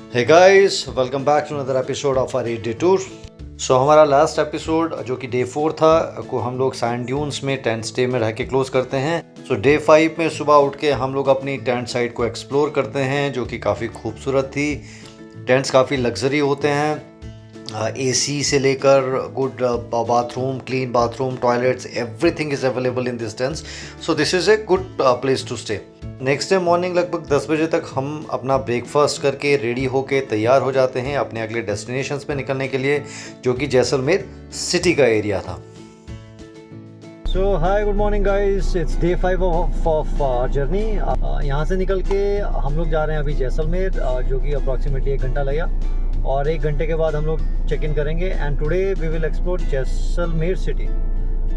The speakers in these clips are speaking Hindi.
Hey guys, welcome back to another episode of our 8 day tour. सो हमारा लास्ट एपिसोड जो कि डे 4 था को हम लोग सैंड ड्यून्स में टेंट स्टे में रह के क्लोज करते हैं। सो डे 5 में सुबह उठ के हम लोग अपनी टेंट साइट को एक्सप्लोर करते हैं जो कि काफ़ी खूबसूरत थी। टेंट्स काफ़ी लग्जरी होते हैं, एसी से लेकर good bathroom, clean bathroom, toilets, everything is available in this tents. So this is a good place to stay. Next day morning लगभग 10 बजे तक हम अपना ब्रेकफास्ट करके रेडी होके तैयार हो जाते हैं अपने अगले डेस्टिनेशंस पे निकलने के लिए, जो कि जैसलमेर सिटी का एरिया था। So hi, good morning guys, it's day 5 of journey. यहाँ से निकल के हम लोग जा रहे हैं अभी जैसलमेर, जो कि अप्रॉक्सीमेटली 1 घंटा लगेगा और 1 घंटे के बाद हम लोग चेक इन करेंगे and today we will explore Jaisalmer city.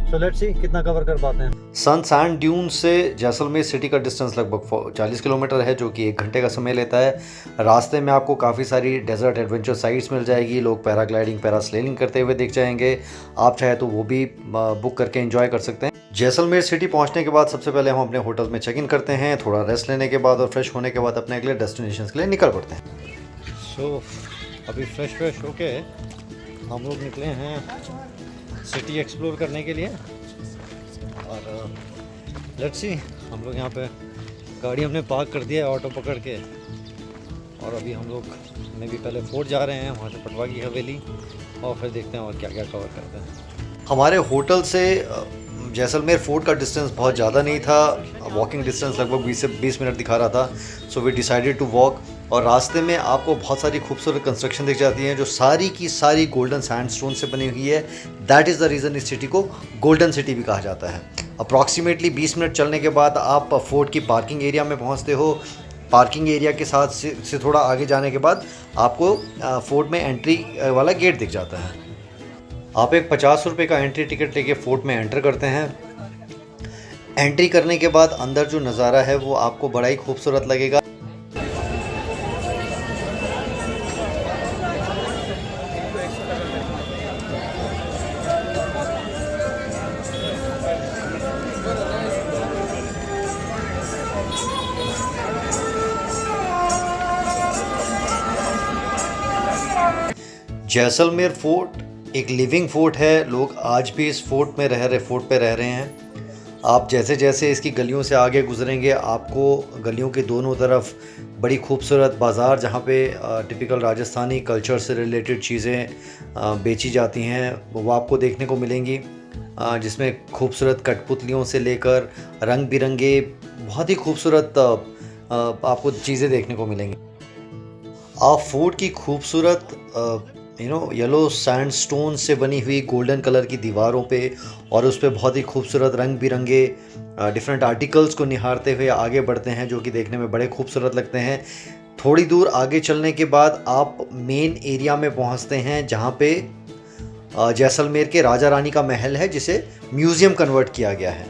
So let's see कितना कवर कर पाते हैं। सैंड ड्यून से जैसलमेर सिटी का डिस्टेंस लगभग 40 किलोमीटर है, जो कि 1 घंटे का समय लेता है। रास्ते में आपको काफ़ी सारी डेजर्ट एडवेंचर साइट्स मिल जाएगी, लोग पैराग्लाइडिंग, पैरासेलिंग करते हुए दिख जाएंगे। आप चाहे तो वो भी बुक करके एंजॉय कर सकते हैं। जैसलमेर सिटी पहुंचने के बाद सबसे पहले हम अपने होटल में चेक इन करते हैं, थोड़ा रेस्ट लेने के बाद और फ्रेश होने के बाद अपने अगले डेस्टिनेशन के लिए निकल पड़ते हैं। सो अभी फ्रेश होके हम लोग निकले हैं सिटी एक्सप्लोर करने के लिए और लेट्स सी, हम लोग यहाँ पे गाड़ी हमने पार्क कर दिया है ऑटो पकड़ के, और अभी हम लोग में भी पहले फोर्ट जा रहे हैं, वहाँ से पटवा की हवेली, और फिर देखते हैं और क्या क्या कवर करते हैं। हमारे होटल से जैसलमेर फोर्ट का डिस्टेंस बहुत ज़्यादा नहीं था, वॉकिंग डिस्टेंस लगभग 20 से 20 मिनट दिखा रहा था। So we decided to walk, और रास्ते में आपको बहुत सारी खूबसूरत कंस्ट्रक्शन दिख जाती हैं जो सारी की सारी गोल्डन सैंडस्टोन से बनी हुई है। दैट इज़ द रीज़न इस सिटी को गोल्डन सिटी भी कहा जाता है। अप्रॉक्सीमेटली 20 मिनट चलने के बाद आप फोर्ट की पार्किंग एरिया में पहुंचते हो। पार्किंग एरिया के साथ से थोड़ा आगे जाने के बाद आपको फोर्ट में एंट्री वाला गेट दिख जाता है। आप एक 50 रुपये का एंट्री टिकट लेके फोर्ट में एंटर करते हैं। एंट्री करने के बाद अंदर जो नज़ारा है वो आपको बड़ा ही खूबसूरत लगेगा। जैसलमेर फोर्ट एक लिविंग फोर्ट है, लोग आज भी इस फोर्ट पे रह रहे हैं। आप जैसे जैसे इसकी गलियों से आगे गुजरेंगे आपको गलियों के दोनों तरफ बड़ी खूबसूरत बाज़ार, जहाँ पे टिपिकल राजस्थानी कल्चर से रिलेटेड चीज़ें बेची जाती हैं, वो आपको देखने को मिलेंगी, जिसमें खूबसूरत कठपुतलियों से लेकर रंग बिरंगे बहुत ही खूबसूरत आपको चीज़ें देखने को मिलेंगी। आप फोर्ट की खूबसूरत येलो सैंडस्टोन से बनी हुई गोल्डन कलर की दीवारों पे और उस पे बहुत ही खूबसूरत रंग बिरंगे डिफरेंट आर्टिकल्स को निहारते हुए आगे बढ़ते हैं, जो कि देखने में बड़े खूबसूरत लगते हैं। थोड़ी दूर आगे चलने के बाद आप मेन एरिया में पहुंचते हैं, जहां पे जैसलमेर के राजा रानी का महल है, जिसे म्यूज़ियम कन्वर्ट किया गया है।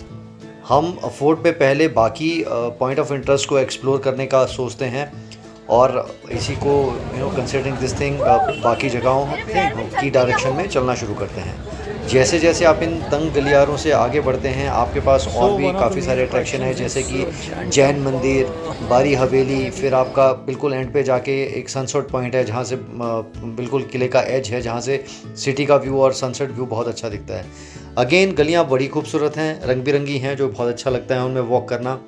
हम फोर्ट पे पहले बाकी पॉइंट ऑफ इंटरेस्ट को एक्सप्लोर करने का सोचते हैं और इसी को कंसिडरिंग दिस थिंग बाकी जगहों की डायरेक्शन में चलना शुरू करते हैं। जैसे जैसे आप इन तंग गलियारों से आगे बढ़ते हैं आपके पास और भी काफ़ी सारे अट्रैक्शन है, जैसे कि जैन मंदिर, बारी हवेली, फिर आपका बिल्कुल एंड पे जाके एक सनसेट पॉइंट है, जहाँ से बिल्कुल किले का एज है, जहाँ से सिटी का व्यू और सनसेट व्यू बहुत अच्छा दिखता है। अगेन गलियाँ बड़ी खूबसूरत हैं, रंग बिरंगी हैं, जो बहुत अच्छा लगता है उनमें वॉक करना।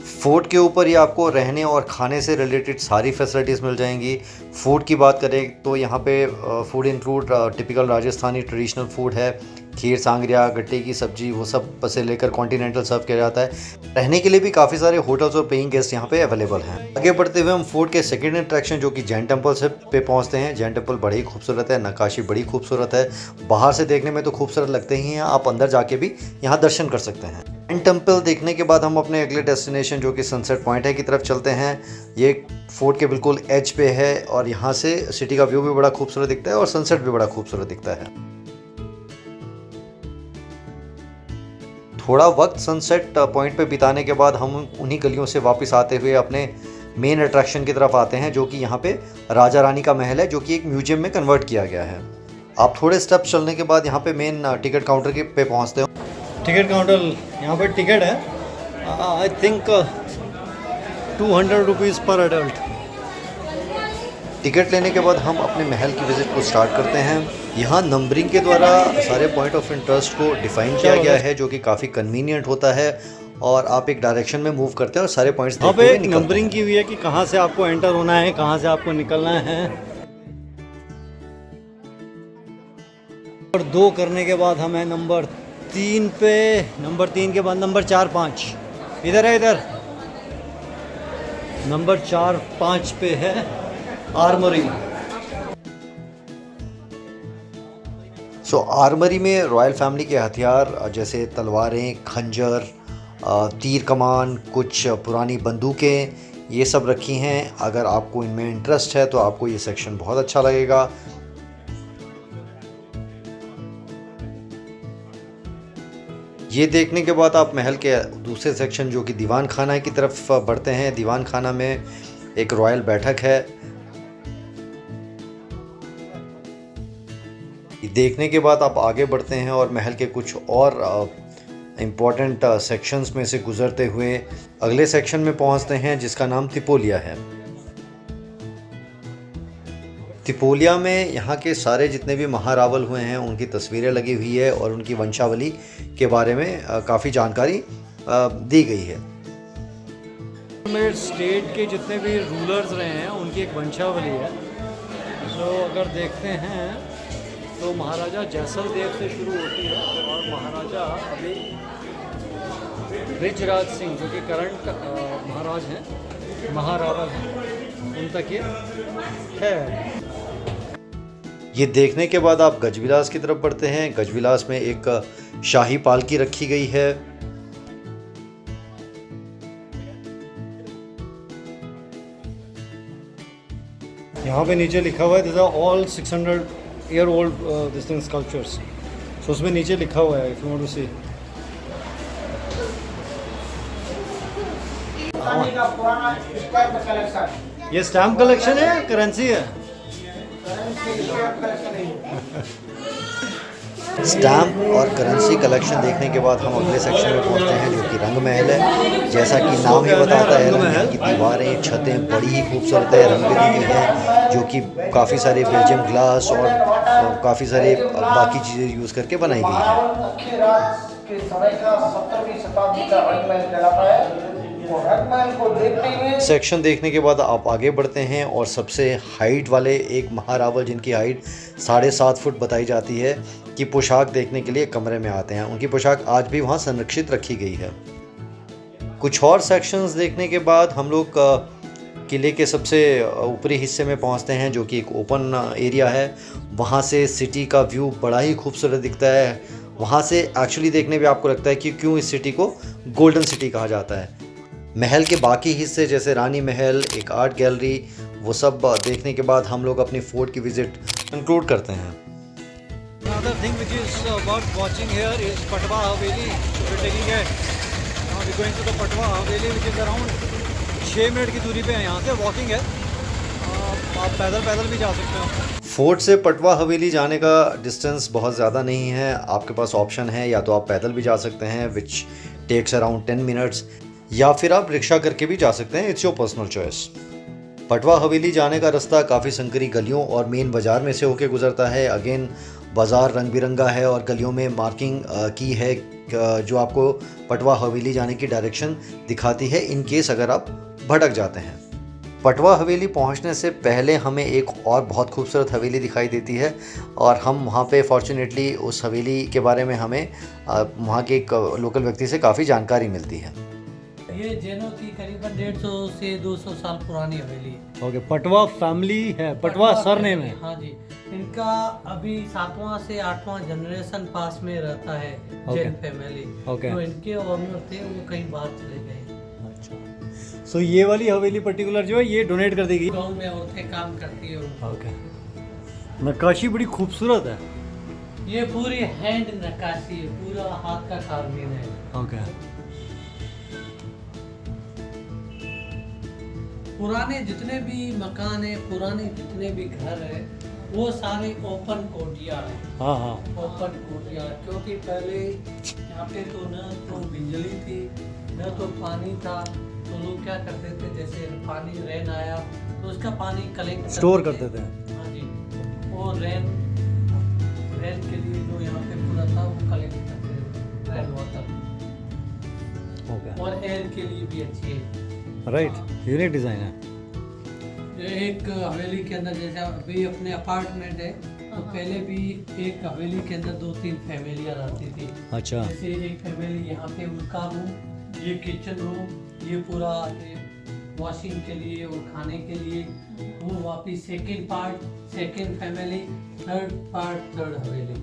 फोर्ट के ऊपर ही आपको रहने और खाने से रिलेटेड सारी फैसिलिटीज़ मिल जाएंगी। फूड की बात करें तो यहाँ पे food include typical Rajasthani traditional food है, खीर, सांगरिया, गट्टे की सब्जी, वो सब से लेकर कॉन्टिनेंटल सर्व किया जाता है। रहने के लिए भी काफ़ी सारे होटल्स और पेइंग गेस्ट यहाँ पे अवेलेबल हैं। आगे बढ़ते हुए हम फोर्ट के सेकेंड अट्रैक्शन जो कि जैन टेम्पल से पे पहुँचते हैं। जैन टेम्पल बड़ी ही खूबसूरत है, नक्काशी बड़ी खूबसूरत है, बाहर से देखने में तो खूबसूरत लगते ही हैं, आप अंदर जाके भी यहाँ दर्शन कर सकते हैं। जैन टेम्पल देखने के बाद हम अपने अगले डेस्टिनेशन जो कि सनसेट पॉइंट है की तरफ चलते हैं। ये फोर्ट के बिल्कुल एज पे है और यहाँ से सिटी का व्यू भी बड़ा खूबसूरत दिखता है और सनसेट भी बड़ा खूबसूरत दिखता है। थोड़ा वक्त सनसेट पॉइंट पे बिताने के बाद हम उन्हीं गलियों से वापस आते हुए अपने मेन अट्रैक्शन की तरफ आते हैं, जो कि यहाँ पे राजा रानी का महल है, जो कि एक म्यूजियम में कन्वर्ट किया गया है। आप थोड़े स्टेप्स चलने के बाद यहाँ पे मेन टिकट काउंटर के पे पहुँचते हो। टिकट काउंटर यहाँ पे टिकट है, आई थिंक 200 रुपीज़ पर एडल्ट। टिकट लेने के बाद हम अपने महल की विज़िट को स्टार्ट करते हैं। यहाँ नंबरिंग के द्वारा सारे पॉइंट ऑफ इंटरेस्ट को डिफ़ाइन किया गया है, जो कि काफ़ी कन्वीनियंट होता है और आप एक डायरेक्शन में मूव करते हैं और सारे पॉइंट्स देखते हुए निकलते हैं। नंबरिंग की हुई है कि कहाँ से आपको एंटर होना है, कहाँ से आपको निकलना है। और 2 करने के बाद हमें नंबर 3 पे, नंबर 3 के बाद नंबर 4, 5 इधर है, इधर नंबर 4, 5 पे है आर्मरी। सो आर्मरी में रॉयल फैमिली के हथियार जैसे तलवारें, खंजर, तीर कमान, कुछ पुरानी बंदूकें, ये सब रखी हैं। अगर आपको इनमें इंटरेस्ट है तो आपको ये सेक्शन बहुत अच्छा लगेगा। ये देखने के बाद आप महल के दूसरे सेक्शन जो कि दीवान खाना की तरफ बढ़ते हैं। दीवान खाना में एक रॉयल बैठक है। देखने के बाद आप आगे बढ़ते हैं और महल के कुछ और इम्पॉर्टेंट सेक्शंस में से गुजरते हुए अगले सेक्शन में पहुंचते हैं, जिसका नाम तिपोलिया है। तिपोलिया में यहाँ के सारे जितने भी महारावल हुए हैं उनकी तस्वीरें लगी हुई है और उनकी वंशावली के बारे में काफ़ी जानकारी दी गई है। स्टेट के जितने भी रूलर्स रहे हैं उनकी एक वंशावली है। तो अगर देखते हैं तो महाराजा जैसलदेव से शुरू होती है और महाराजा अभी बृजराज सिंह जो कि करंट महाराज हैं, महारावल हैं, उन तक ये है। ये देखने के बाद आप गजविलास की तरफ बढ़ते हैं। गजविलास में एक शाही पालकी रखी गई है। यहाँ पे नीचे लिखा हुआ है this are all 600 year old this thing sculptures. So उसमें नीचे लिखा हुआ है if you want to see. ये स्टैम्प कलेक्शन है, करेंसी है। स्टैम्प और करेंसी कलेक्शन देखने के बाद हम अगले सेक्शन में पहुंचते हैं जो कि रंग महल है। जैसा कि नाम ही बताता है, रंग महल की दीवारें, छतें बड़ी ही खूबसूरत है, रंग बिरंगी हैं, जो कि काफ़ी सारे बेल्जियम ग्लास और काफ़ी सारे बाकी चीज़ें यूज़ करके बनाई गई हैं। सेक्शन देखने के बाद आप आगे बढ़ते हैं और सबसे हाइट वाले एक महारावल, जिनकी हाइट 7.5 फुट बताई जाती है, की पोशाक देखने के लिए कमरे में आते हैं। उनकी पोशाक आज भी वहाँ संरक्षित रखी गई है। कुछ और सेक्शंस देखने के बाद हम लोग किले के सबसे ऊपरी हिस्से में पहुँचते हैं जो कि एक ओपन एरिया है। वहाँ से सिटी का व्यू बड़ा ही खूबसूरत दिखता है। वहाँ से एक्चुअली देखने पे आपको लगता है कि क्यों इस सिटी को गोल्डन सिटी कहा जाता है। महल के बाकी हिस्से जैसे रानी महल, एक आर्ट गैलरी, वो सब देखने के बाद हम लोग अपनी फोर्ट की विजिट कंक्लूड करते हैं। Another thing which is worth watching here is Patwa Haveli. So we're taking a we're going to the Patwa Haveli which is around 6 minute की दूरी पे है यहाँ से, वॉकिंग है। आप पैदल भी जा सकते हो। फोर्ट से पटवा हवेली जाने का डिस्टेंस बहुत ज़्यादा नहीं है। आपके पास ऑप्शन है, या तो आप पैदल भी जा सकते हैं विच टेक्स अराउंड 10 मिनट्स, या फिर आप रिक्शा करके भी जा सकते हैं। It's your personal choice. Patwa हवेली जाने का रास्ता काफ़ी संकरी गलियों और मेन बाज़ार में से होकर गुजरता है। अगेन बाज़ार रंग बिरंगा है और गलियों में मार्किंग की है जो आपको पटवा हवेली जाने की डायरेक्शन दिखाती है इन केस अगर आप भटक जाते हैं। पटवा हवेली पहुंचने से पहले हमें एक और बहुत खूबसूरत हवेली दिखाई देती है और हम वहां पे फॉर्चुनेटली उस हवेली के बारे में हमें वहां के एक लोकल व्यक्ति से काफ़ी जानकारी मिलती है। ये जैनों की करीबन 150 से 200 साल पुरानी हवेली है। ओके, पटवा फैमिली है, पटवा सरनेम है। हाँ जी, इनका अभी 7वां से 8वां जनरेशन पास में रहता है। जैन फैमिली। तो इनके ओनर थे, वो कहीं बाहर चले गए। अच्छा, सो ये वाली हवेली पर्टिकुलर जो है ये डोनेट कर दी गई। गाँव में औरतें काम करती है। ओके, नक्काशी बड़ी खूबसूरत है। ये पूरी हैंड नक्काशी है, पूरा हाथ का कार्विंग है। ओके, पुराने जितने भी मकान है, पुराने जितने भी घर है, वो सारे ओपन कोर्टयार्ड है। हाँ हाँ, ओपन कोर्टयार्ड, क्योंकि पहले यहाँ पे तो न तो बिजली थी, न तो पानी था, तो लोग क्या करते थे, जैसे पानी रेन आया तो उसका पानी कलेक्ट स्टोर करते थे। हाँ जी, वो रेन के लिए जो यहाँ पे पूरा था वो कलेक्ट करते थे, रेन वाटर। ओके, और एयर के लिए भी अच्छी है। राइट, यूनिक डिज़ाइन है। एक हवेली के अंदर, जैसे अभी अपने अपार्टमेंट है, तो पहले भी एक हवेली के अंदर 2-3 फैमिलियाँ रहती थी। अच्छा, जैसे एक फैमिली यहाँ पे उनका रूम, ये किचन रूम, ये पूरा वॉशिंग के लिए और खाने के लिए, वो वापिस second part, second family, third part, third हवेली।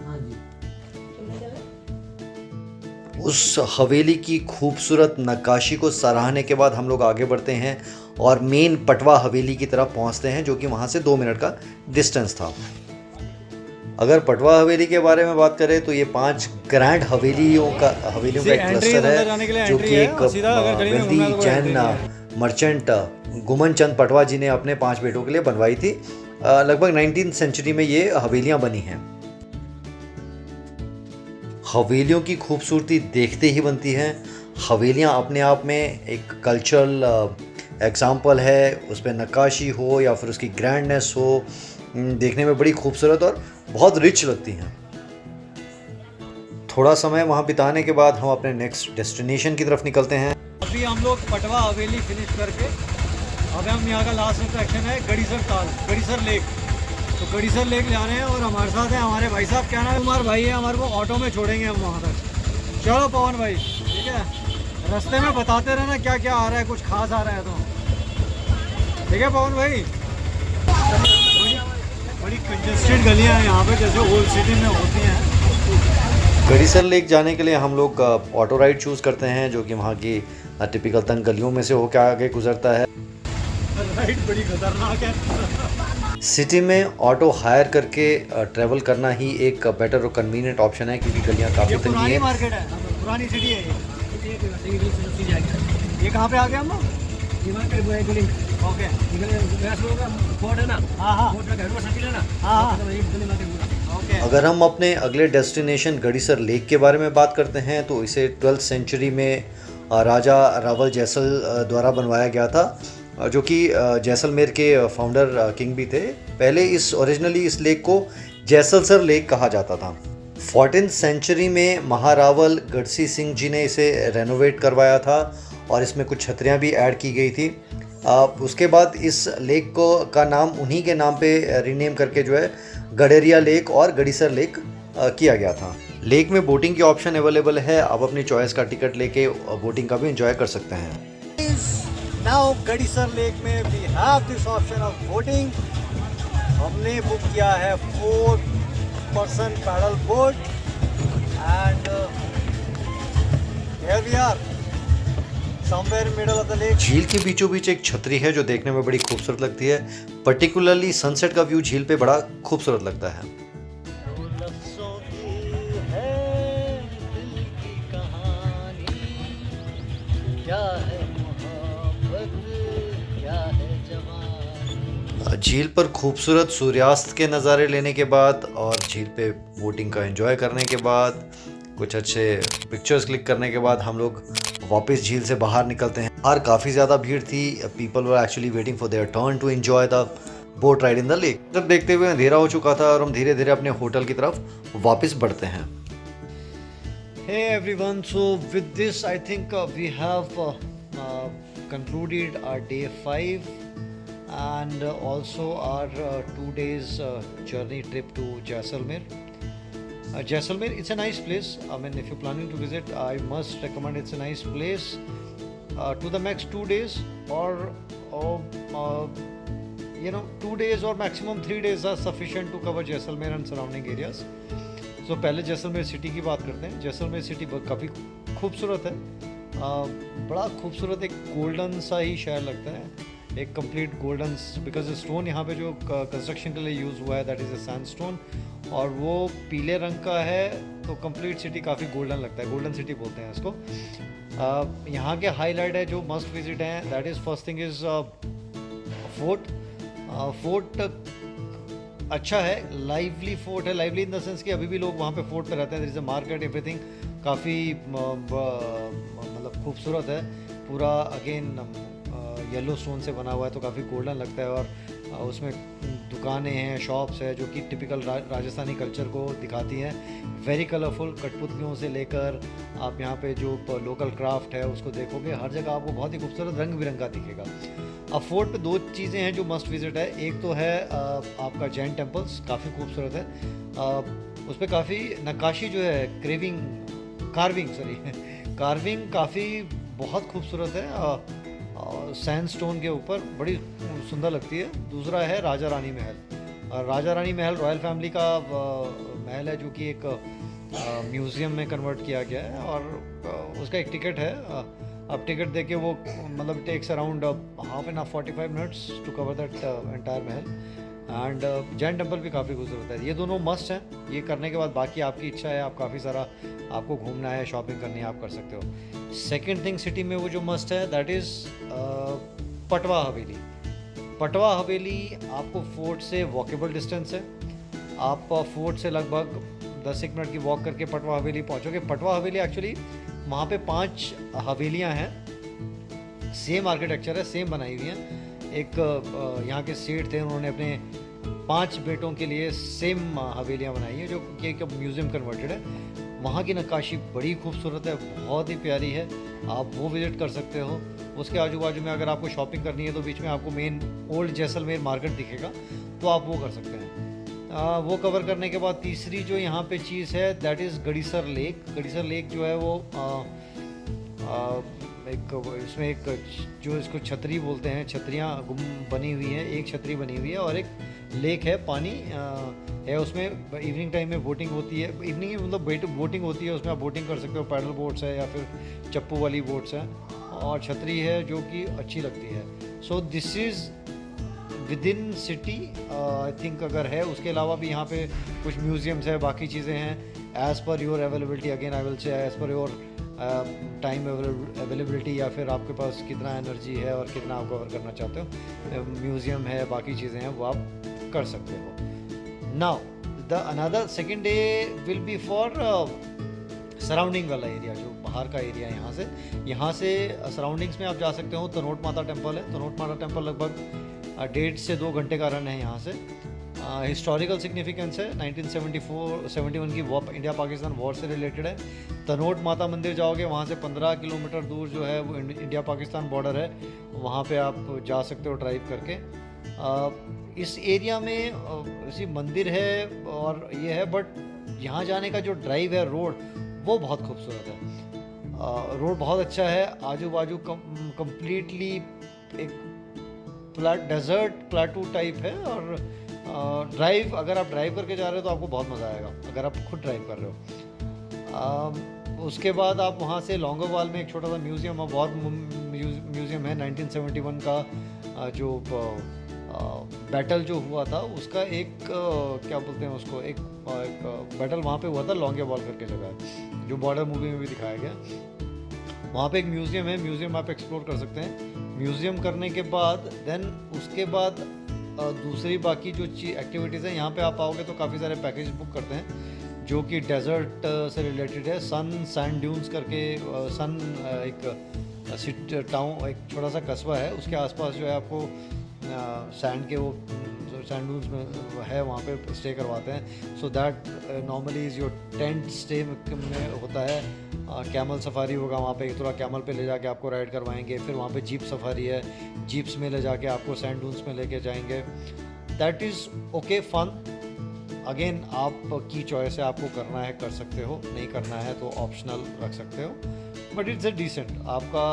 हाँ जी। उस हवेली की खूबसूरत नक्काशी को सराहने के बाद हम लोग आगे बढ़ते हैं और मेन पटवा हवेली की तरफ पहुंचते हैं, जो कि वहां से 2 मिनट का डिस्टेंस था। अगर पटवा हवेली के बारे में बात करें तो ये 5 ग्रैंड हवेलियों का एक क्लस्टर है, जो कि एक वेल्दी जैन मर्चेंट गुमन चंद पटवा जी ने अपने 5 बेटों के लिए बनवाई थी। लगभग 19वीं सेंचुरी में ये हवेलियां बनी हैं। हवेलियों की खूबसूरती देखते ही बनती है। हवेलियां अपने आप में एक कल्चरल एग्जाम्पल है, उस पर नक्काशी हो या फिर उसकी ग्रैंडनेस हो, देखने में बड़ी खूबसूरत और बहुत रिच लगती हैं। थोड़ा समय वहाँ बिताने के बाद हम अपने नेक्स्ट डेस्टिनेशन की तरफ निकलते हैं। अभी हम लोग पटवा हवेली फिनिश करके अब हम यहाँ का लास्ट अट्रैक्शन है गड़ीसर लेक। तो गड़ीसर लेक जा रहे हैं और हमारे साथ हैं हमारे भाई साहब, क्या नाम है, कुमार भाई है हमारे को, ऑटो में छोड़ेंगे हम वहाँ तक। चलो पवन भाई, ठीक है, रास्ते में बताते रहना क्या क्या आ रहा है, कुछ खास आ रहा है तो, ठीक है पवन भाई। बड़ी कंजेस्टेड गलियाँ हैं यहाँ पे, जैसे ओल्ड सिटी में होती हैं। गड़ीसर लेक जाने के लिए हम लोग ऑटो राइड चूज़ करते हैं, जो कि वहाँ की टिपिकल तंग गलियों में से होकर आगे गुजरता है। राइड बड़ी खतरनाक है। सिटी में ऑटो हायर करके ट्रैवल करना ही एक बेटर और कन्वीनियंट ऑप्शन है, क्योंकि गलियाँ काफ़ी तंगी पुरानी हैं। मार्केट है, पुरानी सिटी है ये कहाँ पे आ गया हम लोग? Okay, okay. अगर हम अपने अगले डेस्टिनेशन गड़ीसर लेक के बारे में बात करते हैं तो इसे 12वीं सेंचुरी में राजा रावल जैसल द्वारा बनवाया गया था, जो कि जैसलमेर के फाउंडर किंग भी थे। पहले ओरिजिनली इस लेक को जैसलसर लेक कहा जाता था। 14वीं सेंचुरी में महारावल गढ़सी सिंह जी ने इसे रेनोवेट करवाया था और इसमें कुछ छतरियाँ भी ऐड की गई थी। उसके बाद इस लेक का नाम उन्हीं के नाम पे रीनेम करके जो है गडेरिया लेक और गड़ीसर लेक किया गया था। लेक में बोटिंग की ऑप्शन अवेलेबल है, आप अपनी चॉइस का टिकट लेके बोटिंग का भी एंजॉय कर सकते हैं। नाउ गड़ीसर लेक में we have this option of boating. हमने बुक किया है 4 person paddle boat and here we are somewhere in middle of the lake. झील के बीचों बीच एक छतरी है जो देखने में बड़ी खूबसूरत लगती है। पर्टिकुलरली सनसेट का व्यू झील पे बड़ा खूबसूरत लगता है। झील पर खूबसूरत सूर्यास्त के नज़ारे लेने के बाद और झील पे बोटिंग का एंजॉय करने के बाद, कुछ अच्छे पिक्चर्स क्लिक करने के बाद हम लोग वापस झील से बाहर निकलते हैं। और काफ़ी ज़्यादा भीड़ थी, people were actually waiting for their turn to enjoy the boat ride in the lake. जब देखते हुए अंधेरा हो चुका था और हम धीरे धीरे अपने होटल की तरफ वापस बढ़ते हैं। Hey everyone, so with this I think we have concluded our day 5 and also our 2 days journey trip to Jaisalmer. Jaisalmer, it's a nice place. I mean, if you're planning to visit, I must recommend. It's a nice place. To the max 2 days or 2 days or maximum 3 days are sufficient to cover Jaisalmer and surrounding areas. So पहले जैसलमेर सिटी की बात करते हैं। जैसलमेर सिटी काफ़ी खूबसूरत है, बड़ा खूबसूरत, एक गोल्डन सा ही शहर लगता है, एक कंप्लीट गोल्डन, बिकॉज स्टोन यहाँ पे जो कंस्ट्रक्शन के लिए यूज़ हुआ है दैट इज़ अ सैंडस्टोन और वो पीले रंग का है, तो कंप्लीट सिटी काफ़ी गोल्डन लगता है, गोल्डन सिटी बोलते हैं इसको। यहाँ के हाईलाइट है जो मस्ट विजिट हैं, that is first thing is fort अच्छा है, लाइवली फोर्ट है, लाइवली इन द सेंस कि अभी भी लोग वहाँ पे फोर्ट पे रहते हैं। There is a market, everything काफ़ी मतलब खूबसूरत है। पूरा अगेन येलो स्टोन से बना हुआ है तो काफ़ी गोल्डन लगता है, और उसमें दुकानें हैं, शॉप्स है जो कि टिपिकल राजस्थानी कल्चर को दिखाती हैं। वेरी कलरफुल, कठपुतलियों से लेकर आप यहाँ पे जो लोकल क्राफ्ट है उसको देखोगे, हर जगह आपको बहुत ही खूबसूरत रंग बिरंगा दिखेगा। अब फोर्ट पे दो चीज़ें हैं जो मस्ट विजिट है। एक तो है आपका जैन टेम्पल्स, काफ़ी खूबसूरत है। उस पर काफ़ी नक्काशी जो है, कार्विंग काफ़ी बहुत खूबसूरत है, सैंडस्टोन के ऊपर बड़ी सुंदर लगती है। दूसरा है राजा रानी महल। राजा रानी महल रॉयल फैमिली का महल है जो कि एक म्यूज़ियम में कन्वर्ट किया गया है, और उसका एक टिकट है। अब टिकट देके वो मतलब takes around half an hour 45 minutes to cover that entire महल। एंड जैन टेम्पल भी काफ़ी खूबसूरत है। ये दोनों मस्ट हैं। ये करने के बाद बाकी आपकी इच्छा है, आप काफ़ी सारा आपको घूमना है, शॉपिंग करनी है, आप कर सकते हो। सेकेंड थिंग सिटी में वो जो मस्ट है दैट इज़ पटवा हवेली। पटवा हवेली आपको फोर्ट से वॉकेबल डिस्टेंस है। आप फोर्ट से लगभग 10-1 मिनट की वॉक करके पटवा हवेली पहुंचोगे। पटवा हवेली एक्चुअली वहाँ पे 5 हवेलियाँ हैं, सेम आर्किटेक्चर है, सेम बनाई हुई हैं। एक यहाँ के सेठ थे, उन्होंने अपने 5 बेटों के लिए सेम हवेलियाँ बनाई हैं जो कि एक म्यूज़ियम कन्वर्टेड है। वहाँ की नक्काशी बड़ी खूबसूरत है, बहुत ही प्यारी है, आप वो विज़िट कर सकते हो। उसके आजू बाजू में अगर आपको शॉपिंग करनी है तो बीच में आपको मेन ओल्ड जैसलमेर मार्केट दिखेगा, तो आप वो कर सकते हैं। वो कवर करने के बाद तीसरी जो यहाँ पे चीज़ है that is Gadisar lake. Gadisar lake जो है वो एक इसमें एक जो इसको छतरी बोलते हैं, छतरियाँ बनी हुई हैं, एक छतरी बनी हुई है और एक लेक है, पानी है उसमें। इवनिंग टाइम में बोटिंग होती है, इवनिंग मतलब बोटिंग होती है, उसमें आप बोटिंग कर सकते हो। पैडल बोट्स है या फिर चप्पू वाली बोट्स हैं, और छतरी है जो कि अच्छी लगती है। सो this is with in city I think अगर है। उसके अलावा भी यहाँ पे कुछ म्यूज़ियम्स है, बाकी चीज़ें हैं। As per your availability, again I will say as per your time availability, या फिर आपके पास कितना एनर्जी है और कितना आप कवर करना चाहते हो, म्यूज़ियम है, बाकी चीज़ें हैं, वो आप कर सकते हो। Now the another second day will be for surrounding वाला एरिया, जो बाहर का एरिया है। यहाँ से सराउंडिंग्स में आप जा सकते हो। तनोट माता टेम्पल है। तनोट माता टेम्पल लगभग 1.5 से 2 घंटे का रन है यहाँ से। हिस्टोरिकल सिग्निफिकेंस है, 1974-71 की इंडिया पाकिस्तान वॉर से रिलेटेड है। तनोट माता मंदिर जाओगे, वहाँ से 15 किलोमीटर दूर जो है वो इंडिया पाकिस्तान बॉर्डर है, वहाँ पे आप जा सकते हो ड्राइव करके। इस एरिया में इसी मंदिर है और ये है, बट यहाँ जाने का जो ड्राइव है, रोड, वो बहुत खूबसूरत है। रोड बहुत अच्छा है, आजू बाजू कम्प्लीटली एक डेजर्ट प्लाटू टाइप है। और अगर आप ड्राइव करके जा रहे हो तो आपको बहुत मज़ा आएगा, अगर आप खुद ड्राइव कर रहे हो। उसके बाद आप वहाँ से लॉन्गोवाल में एक छोटा सा म्यूज़ियम है, बहुत म्यूज़ियम है। 1971 का जो बैटल जो हुआ था उसका एक क्या बोलते हैं उसको, एक बैटल वहाँ पे हुआ था, लॉन्गोवाल करके जगह है, जो बॉर्डर मूवी में भी दिखाया गया। वहाँ पे एक म्यूज़ियम है, म्यूज़ियम आप एक्सप्लोर कर सकते हैं। म्यूज़ियम करने के बाद देन उसके बाद दूसरी बाकी जो एक्टिविटीज़ हैं, यहाँ पे आप आओगे तो काफ़ी सारे पैकेज बुक करते हैं जो कि डेजर्ट से रिलेटेड है। सैंड ड्यून्स करके सन एक टाउन, एक छोटा सा कस्बा है, उसके आसपास जो है आपको सैंड के वो सैंड ड्यून्स में है, वहाँ पे स्टे करवाते हैं। So that normally is your tent stay में होता है। कैमल सफारी होगा वहाँ पे, थोड़ा कैमल पे ले जाके आपको राइड करवाएंगे। फिर वहाँ पे जीप सफारी है, जीप्स में ले जाके आपको सैंड ड्यून्स में लेके जाएंगे। That is okay, fun. Again आपकी चॉइस है, आपको करना है कर सकते हो, नहीं करना है तो ऑप्शनल रख सकते हो, बट इट्स अ डिसेंट। आपका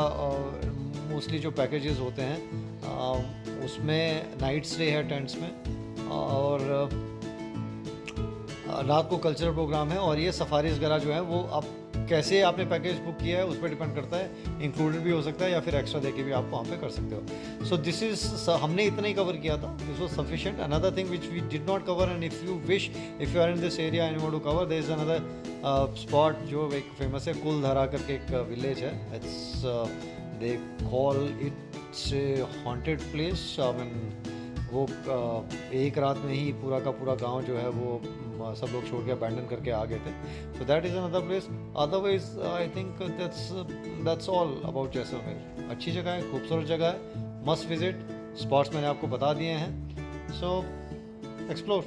मोस्टली जो पैकेजेस होते हैं उसमें नाइट स्टे है टेंट्स में, और रात को कल्चरल प्रोग्राम है। और ये सफारीज वगैरह जो है वो आप कैसे आपने पैकेज बुक किया है उस पर डिपेंड करता है, इंक्लूडेड भी हो सकता है या फिर एक्स्ट्रा देके भी आप वहाँ पे कर सकते हो। सो दिस इज़, हमने इतना ही कवर किया था, this was sufficient. Another thing which we did not cover, and if you wish, if you are in this area and you want to cover, there is another spot जो एक फेमस है, कुलधरा करके एक विलेज है। It's they call it's a haunted place. I mean वो एक रात में ही पूरा का पूरा गांव जो है वो सब लोग छोड़ के अबैंडन करके आ गए थे. So that is another place. Otherwise I think that's all about Jaisalmer. अच्छी जगह है, खूबसूरत जगह है, मस्ट विजिट. स्पॉट्स मैंने आपको बता दिए हैं. सो एक्सप्लोर.